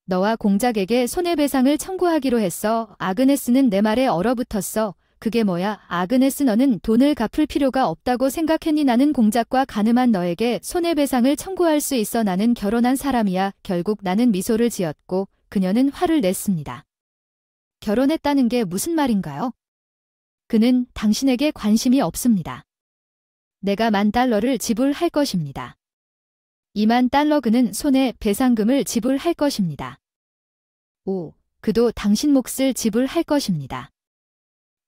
너와 공작에게 손해배상을 청구하기로 했어. 아그네스는 내 말에 얼어붙었어. 그게 뭐야? 아그네스, 너는 돈을 갚을 필요가 없다고 생각했니? 나는 공작과 가늠한 너에게 손해배상을 청구할 수 있어. 나는 결혼한 사람이야. 결국 나는 미소를 지었고 그녀는 화를 냈습니다. 결혼했다는 게 무슨 말인가요? 그는 당신에게 관심이 없습니다. 내가 $10,000를 지불할 것입니다. $20,000, 그는 손해배상금을 지불할 것입니다. 오, 그도 당신 몫을 지불할 것입니다.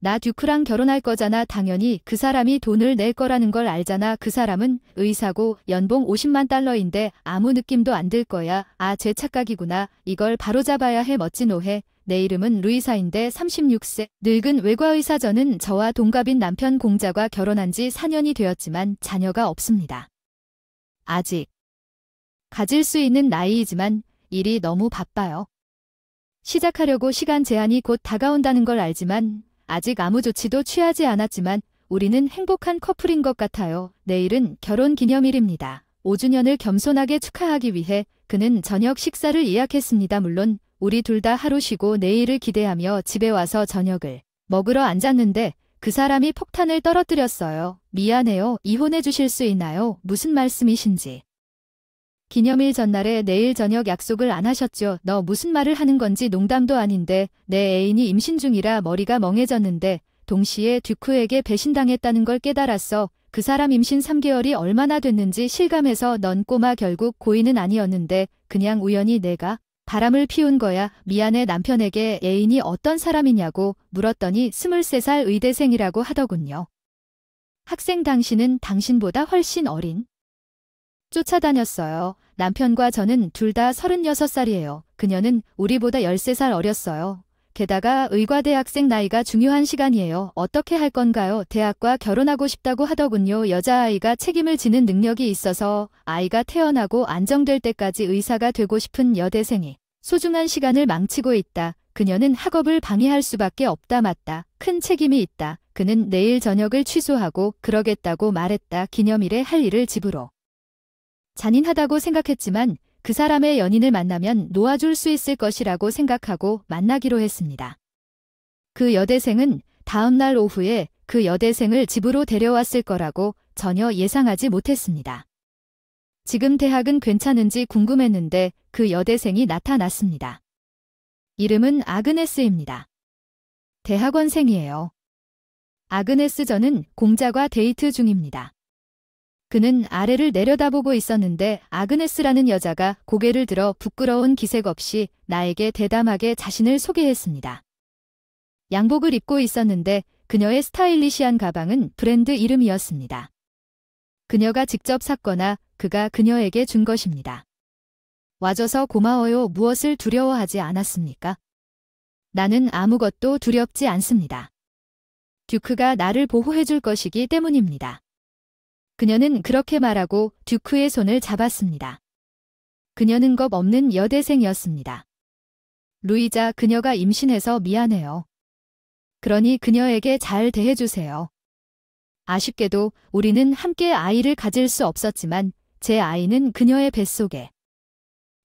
나 듀크랑 결혼할 거잖아. 당연히 그 사람이 돈을 낼 거라는 걸 알잖아. 그 사람은 의사고 연봉 $500,000인데 아무 느낌도 안 들 거야. 아, 제 착각이구나. 이걸 바로잡아야 해. 멋진 오해. 내 이름은 루이사인데 36세. 늙은 외과의사. 저는 저와 동갑인 남편 공작과 결혼한 지 4년이 되었지만 자녀가 없습니다. 아직. 가질 수 있는 나이이지만 일이 너무 바빠요. 시작하려고 시간 제한이 곧 다가온다는 걸 알지만 아직 아무 조치도 취하지 않았지만 우리는 행복한 커플인 것 같아요. 내일은 결혼 기념일입니다. 5주년을 겸손하게 축하하기 위해 그는 저녁 식사를 예약했습니다. 물론 우리 둘 다 하루 쉬고 내일을 기대하며 집에 와서 저녁을 먹으러 앉았는데 그 사람이 폭탄을 떨어뜨렸어요. 미안해요. 이혼해 주실 수 있나요? 무슨 말씀이신지. 기념일 전날에 내일 저녁 약속을 안 하셨죠? 너 무슨 말을 하는 건지. 농담도 아닌데 내 애인이 임신 중이라 머리가 멍해졌는데 동시에 듀크에게 배신당했다는 걸 깨달았어. 그 사람 임신 3개월이 얼마나 됐는지 실감해서. 넌 꼬마, 결국 고인은 아니었는데 그냥 우연히 내가 바람을 피운 거야. 미안해. 남편에게 애인이 어떤 사람이냐고 물었더니 23살 의대생이라고 하더군요. 학생. 당신은 당신보다 훨씬 어린. 쫓아다녔어요. 남편과 저는 둘 다 36살이에요. 그녀는 우리보다 13살 어렸어요. 게다가 의과대학생 나이가 중요한 시간이에요. 어떻게 할 건가요? 대학과 결혼하고 싶다고 하더군요. 여자아이가 책임을 지는 능력이 있어서 아이가 태어나고 안정될 때까지 의사가 되고 싶은 여대생이 소중한 시간을 망치고 있다. 그녀는 학업을 방해할 수밖에 없다. 맞다. 큰 책임이 있다. 그는 내일 저녁을 취소하고 그러겠다고 말했다. 기념일에 할 일을 집으로. 잔인하다고 생각했지만 그 사람의 연인을 만나면 놓아줄 수 있을 것이라고 생각하고 만나기로 했습니다. 그 여대생은 다음날 오후에 그 여대생을 집으로 데려왔을 거라고 전혀 예상하지 못했습니다. 지금 대학은 괜찮은지 궁금했는데 그 여대생이 나타났습니다. 이름은 아그네스입니다. 대학원생이에요. 아그네스, 저는 공작과 데이트 중입니다. 그는 아래를 내려다보고 있었는데 아그네스라는 여자가 고개를 들어 부끄러운 기색 없이 나에게 대담하게 자신을 소개했습니다. 양복을 입고 있었는데 그녀의 스타일리시한 가방은 브랜드 이름이었습니다. 그녀가 직접 샀거나 그가 그녀에게 준 것입니다. 와줘서 고마워요. 무엇을 두려워하지 않았습니까? 나는 아무것도 두렵지 않습니다. 듀크가 나를 보호해줄 것이기 때문입니다. 그녀는 그렇게 말하고 듀크의 손을 잡았습니다. 그녀는 겁 없는 여대생이었습니다. 루이자, 그녀가 임신해서 미안해요. 그러니 그녀에게 잘 대해주세요. 아쉽게도 우리는 함께 아이를 가질 수 없었지만 제 아이는 그녀의 뱃속에.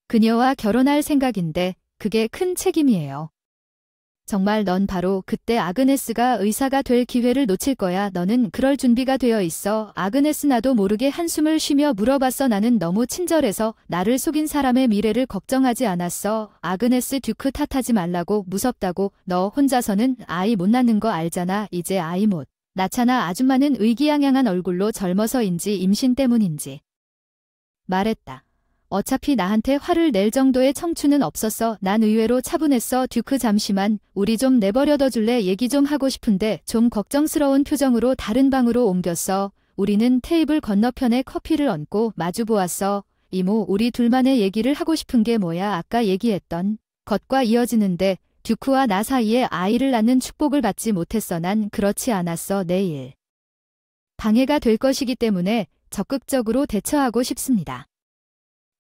그녀와 결혼할 생각인데 그게 큰 책임이에요. 정말 넌 바로 그때 아그네스가 의사가 될 기회를 놓칠 거야. 너는 그럴 준비가 되어 있어. 아그네스. 나도 모르게 한숨을 쉬며 물어봤어. 나는 너무 친절해서 나를 속인 사람의 미래를 걱정하지 않았어. 아그네스, 듀크 탓하지 말라고. 무섭다고. 너 혼자서는 아이 못 낳는 거 알잖아. 이제 아이 못 낳잖아. 아줌마는 의기양양한 얼굴로 젊어서인지 임신 때문인지 말했다. 어차피 나한테 화를 낼 정도의 청춘은 없었어. 난 의외로 차분했어. 듀크, 잠시만. 우리 좀 내버려둬 줄래? 얘기 좀 하고 싶은데. 좀 걱정스러운 표정으로 다른 방으로 옮겼어. 우리는 테이블 건너편에 커피를 얹고 마주보았어. 이모, 우리 둘만의 얘기를 하고 싶은 게 뭐야? 아까 얘기했던 것과 이어지는데 듀크와 나 사이에 아이를 낳는 축복을 받지 못했어. 난 그렇지 않았어. 내일 방해가 될 것이기 때문에 적극적으로 대처하고 싶습니다.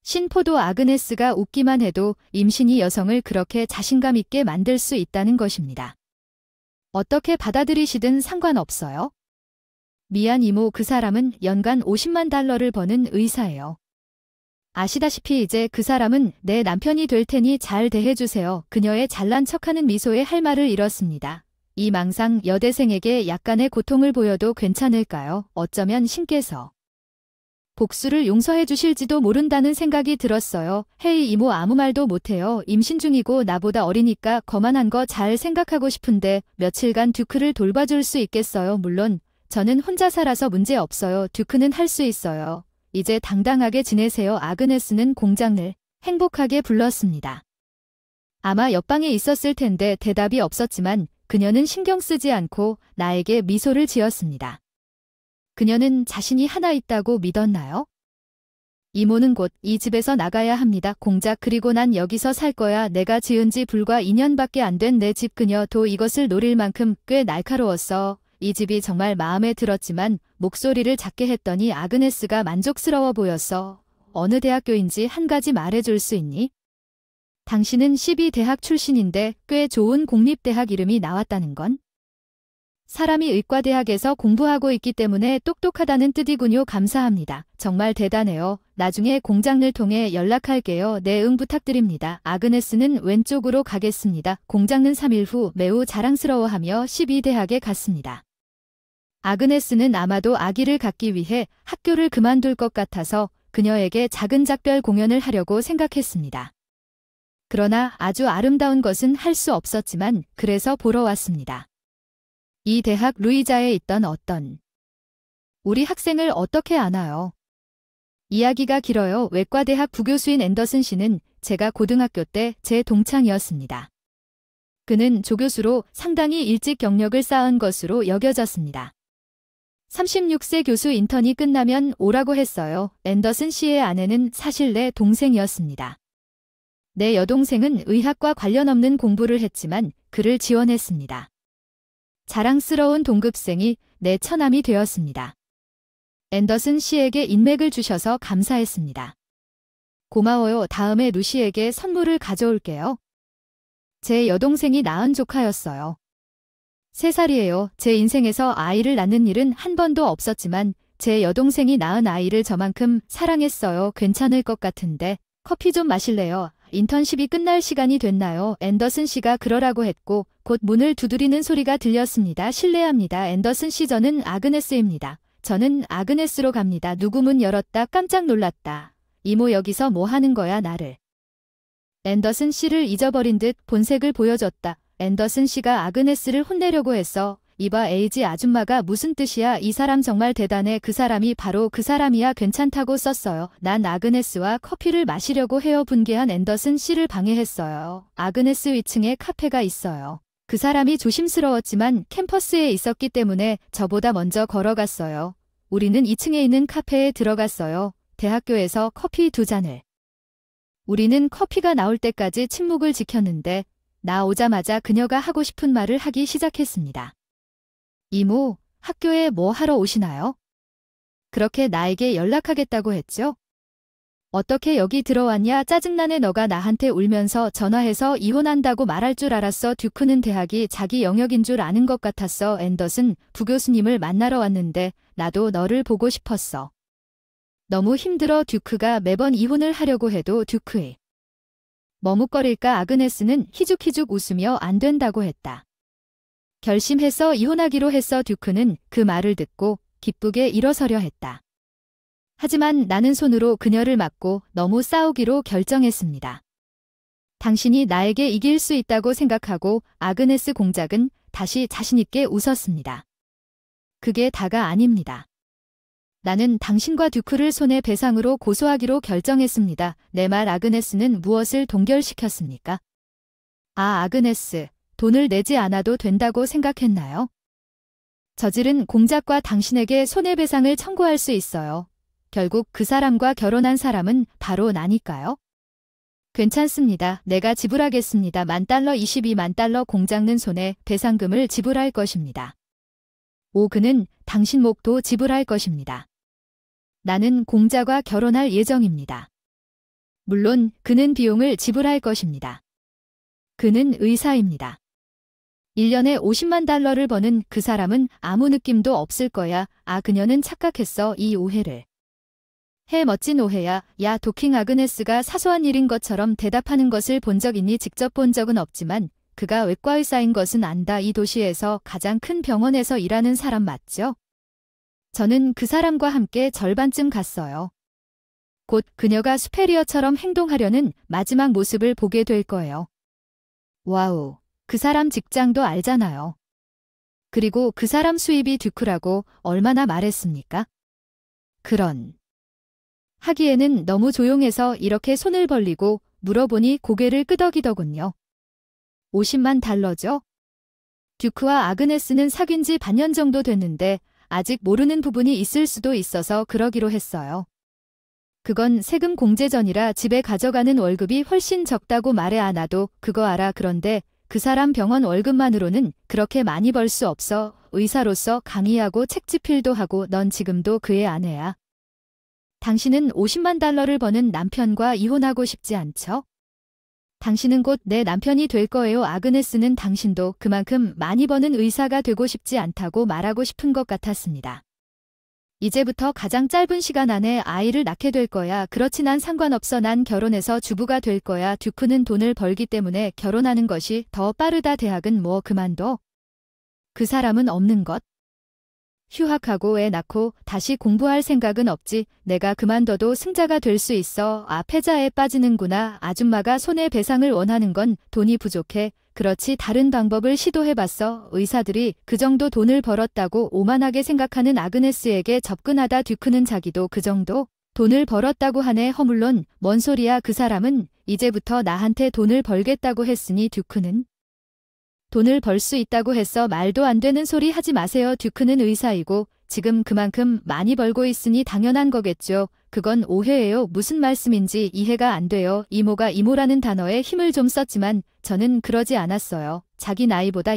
신포도 아그네스가 웃기만 해도 임신이 여성을 그렇게 자신감 있게 만들 수 있다는 것입니다. 어떻게 받아들이시든 상관없어요. 미안 이모, 그 사람은 연간 $500,000를 버는 의사예요. 아시다시피 이제 그 사람은 내 남편이 될 테니 잘 대해주세요. 그녀의 잘난 척하는 미소에 할 말을 잃었습니다. 이 망상 여대생에게 약간의 고통을 보여도 괜찮을까요? 어쩌면 신께서 복수를 용서해 주실지도 모른다는 생각이 들었어요. 헤이 이모 아무 말도 못해요. 임신 중이고 나보다 어리니까 거만한 거 잘 생각하고 싶은데 며칠간 듀크를 돌봐줄 수 있겠어요? 물론 저는 혼자 살아서 문제 없어요. 듀크는 할 수 있어요. 이제 당당하게 지내세요. 아그네스는 공장을 행복하게 불렀습니다. 아마 옆방에 있었을 텐데 대답이 없었지만 그녀는 신경 쓰지 않고 나에게 미소를 지었습니다. 그녀는 자신이 하나 있다고 믿었나요? 이모는 곧 이 집에서 나가야 합니다. 공작 그리고 난 여기서 살 거야. 내가 지은 지 불과 2년밖에 안 된 내 집 그녀도 이것을 노릴 만큼 꽤 날카로웠어. 이 집이 정말 마음에 들었지만 목소리를 작게 했더니 아그네스가 만족스러워 보였어. 어느 대학교인지 한 가지 말해줄 수 있니? 당신은 12대학 출신인데 꽤 좋은 공립대학 이름이 나왔다는 건? 사람이 의과대학에서 공부하고 있기 때문에 똑똑하다는 뜻이군요. 감사합니다. 정말 대단해요. 나중에 공장을 통해 연락할게요. 네, 응 부탁드립니다. 아그네스는 왼쪽으로 가겠습니다. 공장은 3일 후 매우 자랑스러워하며 12대학에 갔습니다. 아그네스는 아마도 아기를 갖기 위해 학교를 그만둘 것 같아서 그녀에게 작은 작별 공연을 하려고 생각했습니다. 그러나 아주 아름다운 것은 할 수 없었지만 그래서 보러 왔습니다. 이 대학 루이자에 있던 어떤 우리 학생을 어떻게 아나요? 이야기가 길어요. 외과대학 부교수인 앤더슨 씨는 제가 고등학교 때 제 동창이었습니다. 그는 조교수로 상당히 일찍 경력을 쌓은 것으로 여겨졌습니다. 36세 교수 인턴이 끝나면 오라고 했어요. 앤더슨 씨의 아내는 사실 내 동생이었습니다. 내 여동생은 의학과 관련 없는 공부를 했지만 그를 지원했습니다. 자랑스러운 동급생이 내 처남이 되었습니다. 앤더슨 씨에게 인맥을 주셔서 감사했습니다. 고마워요. 다음에 루시에게 선물을 가져올게요. 제 여동생이 낳은 조카였어요. 3살이에요. 제 인생에서 아이를 낳는 일은 한 번도 없었지만 제 여동생이 낳은 아이를 저만큼 사랑했어요. 괜찮을 것 같은데 커피 좀 마실래요? 인턴십이 끝날 시간이 됐나요? 앤더슨 씨가 그러라고 했고 곧 문을 두드리는 소리가 들렸습니다. 실례합니다. 앤더슨 씨 저는 아그네스입니다. 저는 아그네스로 갑니다. 누구 문 열었다. 깜짝 놀랐다. 이모 여기서 뭐 하는 거야 나를. 앤더슨 씨를 잊어버린 듯 본색을 보여줬다. 앤더슨 씨가 아그네스를 혼내려고 했어. 이봐 에이지 아줌마가 무슨 뜻이야. 이 사람 정말 대단해. 그 사람이 바로 그 사람이야. 괜찮다고 썼어요. 난 아그네스와 커피를 마시려고 해요. 분개한 앤더슨 씨를 방해했어요. 아그네스 위층에 카페가 있어요. 그 사람이 조심스러웠지만 캠퍼스에 있었기 때문에 저보다 먼저 걸어갔어요. 우리는 2층에 있는 카페에 들어갔어요. 대학교에서 커피 2잔을. 우리는 커피가 나올 때까지 침묵을 지켰는데 나 오자마자 그녀가 하고 싶은 말을 하기 시작했습니다. 이모, 학교에 뭐 하러 오시나요? 그렇게 나에게 연락하겠다고 했죠? 어떻게 여기 들어왔냐? 짜증나네. 너가 나한테 울면서 전화해서 이혼한다고 말할 줄 알았어. 듀크는 대학이 자기 영역인 줄 아는 것 같았어. 앤더슨, 부교수님을 만나러 왔는데 나도 너를 보고 싶었어. 너무 힘들어. 듀크가 매번 이혼을 하려고 해도 듀크에 머뭇거릴까? 아그네스는 희죽희죽 웃으며 안 된다고 했다. 결심해서 이혼하기로 했어. 듀크는 그 말을 듣고 기쁘게 일어서려 했다. 하지만 나는 손으로 그녀를 막고 너무 싸우기로 결정했습니다. 당신이 나에게 이길 수 있다고 생각하고 아그네스 공작은 다시 자신있게 웃었습니다. 그게 다가 아닙니다. 나는 당신과 듀크를 손해 배상으로 고소하기로 결정했습니다. 내 말 아그네스는 무엇을 동결시켰습니까? 아, 아그네스, 돈을 내지 않아도 된다고 생각했나요? 저지른 공작과 당신에게 손해배상을 청구할 수 있어요. 결국 그 사람과 결혼한 사람은 바로 나니까요. 괜찮습니다. 내가 지불하겠습니다. $10,000, 22만 달러. 공작는 손해배상금을 지불할 것입니다. 오, 그는 당신 목도 지불할 것입니다. 나는 공작과 결혼할 예정입니다. 물론 그는 비용을 지불할 것입니다. 그는 의사입니다. 1년에 50만 달러를 버는 그 사람은 아무 느낌도 없을 거야. 아, 그녀는 착각했어. 이 오해를. 멋진 오해야. 야, 도킹. 아그네스가 사소한 일인 것처럼 대답하는 것을 본 적 있니? 직접 본 적은 없지만 그가 외과 의사인 것은 안다. 이 도시에서 가장 큰 병원에서 일하는 사람 맞죠? 저는 그 사람과 함께 절반쯤 갔어요. 곧 그녀가 수페리어처럼 행동하려는 마지막 모습을 보게 될 거예요. 와우, 그 사람 직장도 알잖아요. 그리고 그 사람 수입이 듀크라고 얼마나 말했습니까? 하기에는 너무 조용해서 이렇게 손을 벌리고 물어보니 고개를 끄덕이더군요. 50만 달러죠? 듀크와 아그네스는 사귄 지 반년 정도 됐는데 아직 모르는 부분이 있을 수도 있어서 그러기로 했어요. 그건 세금 공제 전이라 집에 가져가는 월급이 훨씬 적다고 말해. 아, 나도 그거 알아. 그런데 그 사람 병원 월급만으로는 그렇게 많이 벌 수 없어. 의사로서 강의하고 책집필도 하고 넌 지금도 그의 아내야. 당신은 50만 달러를 버는 남편과 이혼하고 싶지 않죠? 당신은 곧 내 남편이 될 거예요. 아그네스는 당신도 그만큼 많이 버는 의사가 되고 싶지 않다고 말하고 싶은 것 같았습니다. 이제부터 가장 짧은 시간 안에 아이를 낳게 될 거야. 그렇지, 난 상관없어. 난 결혼해서 주부가 될 거야. 듀크는 돈을 벌기 때문에 결혼하는 것이 더 빠르다. 대학은 뭐 그만둬? 그 사람은 없는 것? 휴학하고 애 낳고 다시 공부할 생각은 없지. 내가 그만둬도 승자가 될 수 있어. 아, 패자에 빠지는구나. 아줌마가 손해배상을 원하는 건 돈이 부족해. 그렇지, 다른 방법을 시도해봤어. 의사들이 그 정도 돈을 벌었다고 오만하게 생각하는 아그네스에게 접근하다 듀크는 자기도 그 정도 돈을 벌었다고 하네. 허물론 뭔 소리야. 그 사람은 이제부터 나한테 돈을 벌겠다고 했으니 듀크는 돈을 벌 수 있다고 했어. 말도 안 되는 소리 하지 마세요. 듀크는 의사이고 지금 그만큼 많이 벌고 있으니 당연한 거겠죠. 그건 오해예요. 무슨 말씀인지 이해가 안 돼요. 이모가 이모라는 단어에 힘을 좀 썼지만 저는 그러지 않았어요. 자기 나이보다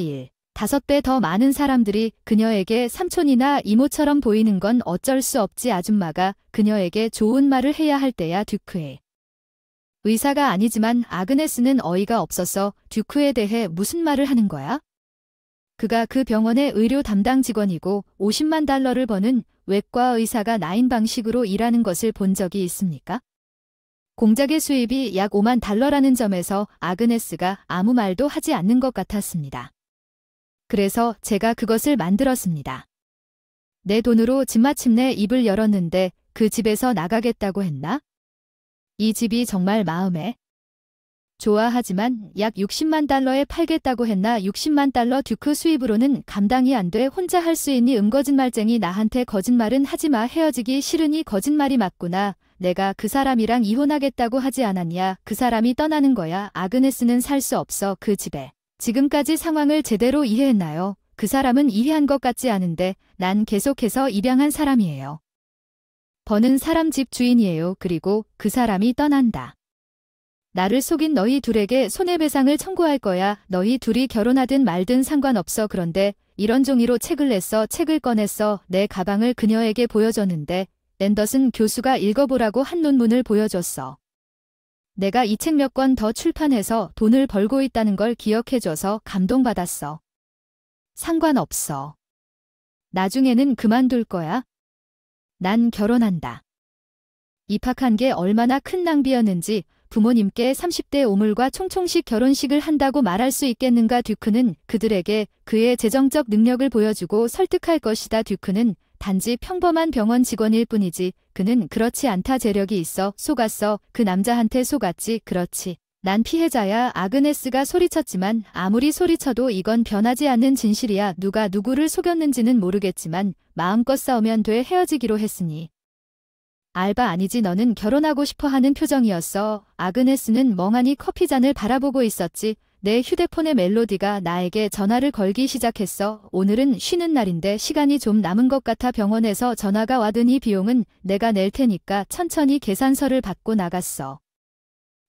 5배 더 많은 사람들이 그녀에게 삼촌이나 이모처럼 보이는 건 어쩔 수 없지. 아줌마가 그녀에게 좋은 말을 해야 할 때야. 듀크의 의사가 아니지만 아그네스는 어이가 없어서 듀크에 대해 무슨 말을 하는 거야? 그가 그 병원의 의료 담당 직원이고 50만 달러를 버는 외과 의사가 나인 방식으로 일하는 것을 본 적이 있습니까? 공작의 수입이 약 5만 달러라는 점에서 아그네스가 아무 말도 하지 않는 것 같았습니다. 그래서 제가 그것을 만들었습니다. 내 돈으로 집 마침내 입을 열었는데 그 집에서 나가겠다고 했나? 이 집이 정말 마음에 좋아하지만 약 60만 달러에 팔겠다고 했나? 60만 달러 듀크 수입으로는 감당이 안 돼. 혼자 할 수 있니? 거짓말쟁이. 나한테 거짓말은 하지 마. 헤어지기 싫으니 거짓말이 맞구나. 내가 그 사람이랑 이혼하겠다고 하지 않았냐? 그 사람이 떠나는 거야. 아그네스는 살 수 없어. 그 집에. 지금까지 상황을 제대로 이해했나요? 그 사람은 이해한 것 같지 않은데 난 계속해서 입양한 사람이에요. 버는 사람 집 주인이에요. 그리고 그 사람이 떠난다. 나를 속인 너희 둘에게 손해배상을 청구할 거야. 너희 둘이 결혼하든 말든 상관없어. 그런데 이런 종이로 책을 냈어. 책을 꺼냈어. 내 가방을 그녀에게 보여줬는데 앤더슨 교수가 읽어보라고 한 논문을 보여줬어. 내가 이 책 몇 권 더 출판해서 돈을 벌고 있다는 걸 기억해줘서 감동받았어. 상관없어. 나중에는 그만둘 거야. 난 결혼한다. 입학한 게 얼마나 큰 낭비였는지 부모님께 30대 오물과 총총식 결혼식을 한다고 말할 수 있겠는가? 듀크는 그들에게 그의 재정적 능력을 보여주고 설득할 것이다. 듀크는 단지 평범한 병원 직원일 뿐이지 그는 그렇지 않다. 재력이 있어. 속았어. 그 남자한테 속았지. 그렇지. 난 피해자야. 아그네스가 소리쳤지만 아무리 소리쳐도 이건 변하지 않는 진실이야. 누가 누구를 속였는지는 모르겠지만 마음껏 싸우면 돼. 헤어지기로 했으니. 알바 아니지. 너는 결혼하고 싶어 하는 표정이었어. 아그네스는 멍하니 커피잔을 바라보고 있었지. 내 휴대폰의 멜로디가 나에게 전화를 걸기 시작했어. 오늘은 쉬는 날인데 시간이 좀 남은 것 같아. 병원에서 전화가 와드니 비용은 내가 낼 테니까 천천히 계산서를 받고 나갔어.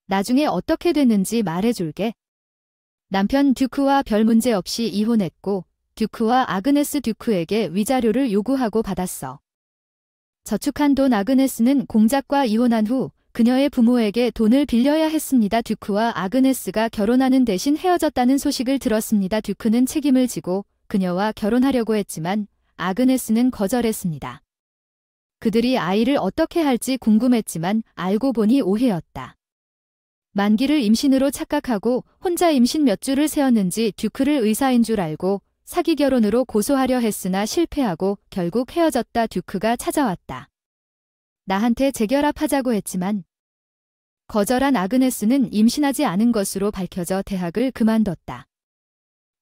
나중에 어떻게 됐는지 말해줄게. 남편 듀크와 별 문제 없이 이혼했고 듀크와 아그네스 듀크에게 위자료를 요구하고 받았어. 저축한 돈. 아그네스는 공작과 이혼한 후 그녀의 부모에게 돈을 빌려야 했습니다. 듀크와 아그네스가 결혼하는 대신 헤어졌다는 소식을 들었습니다. 듀크는 책임을 지고 그녀와 결혼하려고 했지만 아그네스는 거절했습니다. 그들이 아이를 어떻게 할지 궁금했지만 알고 보니 오해였다. 만기를 임신으로 착각하고 혼자 임신 몇 주를 세었는지 듀크를 의사인 줄 알고 사기 결혼으로 고소하려 했으나 실패하고 결국 헤어졌다. 듀크가 찾아왔다. 나한테 재결합하자고 했지만 거절한 아그네스는 임신하지 않은 것으로 밝혀져 대학을 그만뒀다.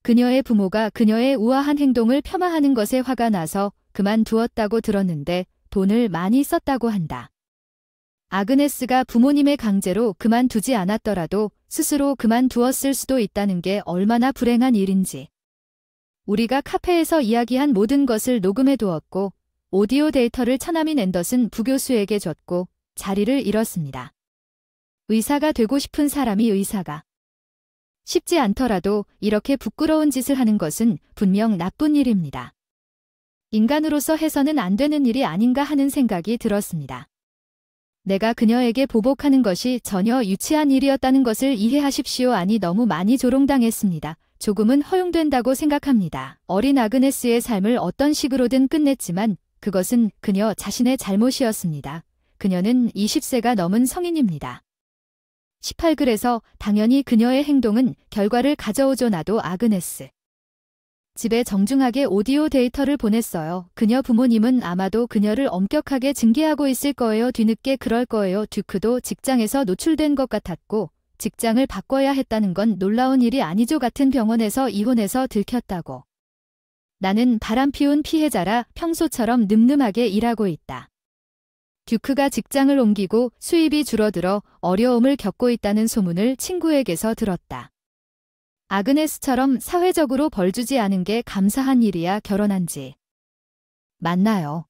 그녀의 부모가 그녀의 우아한 행동을 폄하하는 것에 화가 나서 그만두었다고 들었는데 돈을 많이 썼다고 한다. 아그네스가 부모님의 강제로 그만두지 않았더라도 스스로 그만두었을 수도 있다는 게 얼마나 불행한 일인지. 우리가 카페에서 이야기한 모든 것을 녹음해 두었고 오디오 데이터를 처남인 앤더슨 부교수에게 줬고 자리를 잃었습니다. 의사가 되고 싶은 사람이 의사가 쉽지 않더라도 이렇게 부끄러운 짓을 하는 것은 분명 나쁜 일입니다. 인간으로서 해서는 안 되는 일이 아닌가 하는 생각이 들었습니다. 내가 그녀에게 보복하는 것이 전혀 유치한 일이었다는 것을 이해하십시오. 아니, 너무 많이 조롱당했습니다. 조금은 허용된다고 생각합니다. 어린 아그네스의 삶을 어떤 식으로든 끝냈지만 그것은 그녀 자신의 잘못이었습니다. 그녀는 20세가 넘은 성인입니다. 18글에서 당연히 그녀의 행동은 결과를 가져오죠. 나도 아그네스 집에 정중하게 오디오 데이터를 보냈어요. 그녀 부모님은 아마도 그녀를 엄격하게 징계하고 있을 거예요. 뒤늦게 그럴 거예요. 듀크도 직장에서 노출된 것 같았고 직장을 바꿔야 했다는 건 놀라운 일이 아니죠. 같은 병원에서 이혼해서 들켰다고. 나는 바람피운 피해자라 평소처럼 늠름하게 일하고 있다. 듀크가 직장을 옮기고 수입이 줄어들어 어려움을 겪고 있다는 소문을 친구에게서 들었다. 아그네스처럼 사회적으로 벌 주지 않은 게 감사한 일이야. 결혼한 지 맞나요?